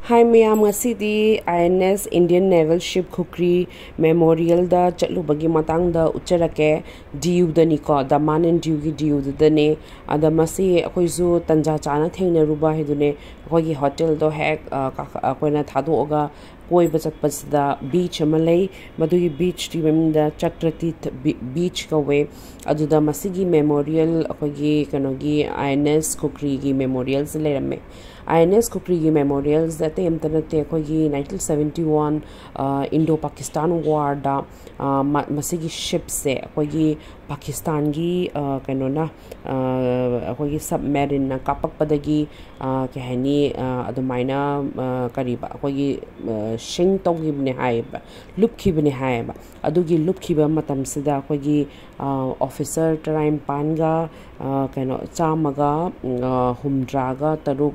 Hi Miyam ngasidi INS Indian Naval Ship Khukri Memorial da chatlubagi matang da ucharake Diu da niko Daman and Diu gi Diu da ne ada masi akoi zu tanja chana thengna ruba hedune akoi gi hotel do hek akoina thado oga koi bachat pasda beach amalai madugi beach ti memda chakrati beach ka we aduda masigi memorial akoi gi kanogi INS Khukri gi memorial se lerame INS Khukri gi memorials that amtanate kogi 1971 Indo Pakistan war da masigi ships se kogi Pakistan gi kanona kogi submarine na kapak padagi kahani adumaina kariba kogi shing togi bne haiba lupki bne haiba adugi lupki ba matam sida kogi officer time panga kano chamaga humdraga taruk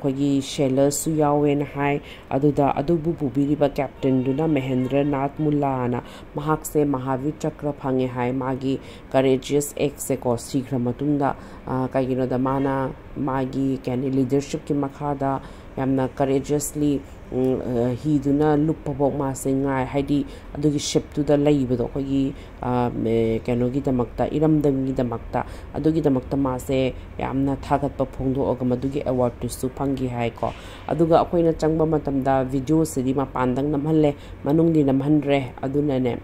kogi shellers su yawen hai aduda adubu bubiriba captain duna Mahendra Nath Mulla na mahak se Mahavir Chakra phange hai magi courageous ex se ko sigra matunda kagino da mana magi can leadership ki makhada yamna courageously he duna lupabok ma se ngai haidi adugi ship to the laibedo kogi kanogi damakta iramdamgi damakta adugi damakta ma se yamna thagat pa phongdo oga madugi award to su phangi hai ko aduga akoina changba matamda video sidi ma pandang namhalle manungdi namhanre aduna ne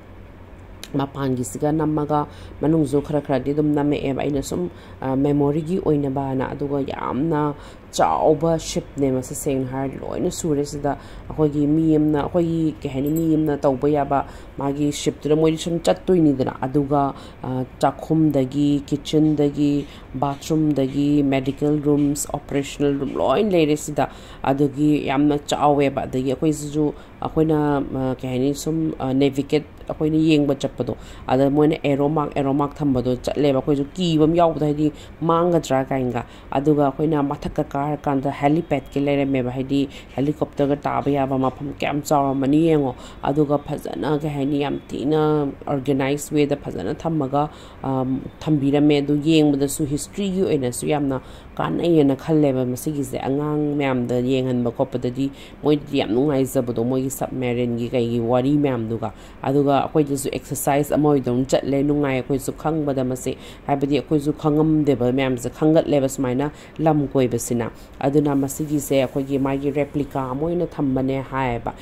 mapangi siga namaga manungzo khara khara di dum name e aina sum memory gi oina ba na aduga yamna chauba ship ne ma se seng har loina sure sida akogi miyamna akogi kehani miyamna tawba yaba magi ship tu moi sum chattoi ni dana aduga chakhum dagi kitchen dagi bathroom dagi medical rooms operational room loin leire sida adugi yamna chawe ba dagi akoi ju akoina kehani sum navigate akoina yengba chapado ada moina aeromark thambado chatle ba koi ju ki bam yaw da di manga dra kainga aduga akoina mathaka kar kanda helipad ke lere me ba hidi helicopter ga taba ya ba mafam kam chaw mani yengo aduga phajana ga hani yam tina organized way da phajana thamaga thambira me du yengba su history yu ena su yamna kanai na khalle ba masigi se angang myam da yengan ba kopada di moi yam nungai zabado moi submarine gi kai gi wari myam duga aduga akoi ju exercise amoi dong chatle nungai akoi su khangba da mase habadi akoi su khangam de ba myam se khangat le ba smaina lam koi basina aduna masigi se akoi gi magi replica moina thambane hai ba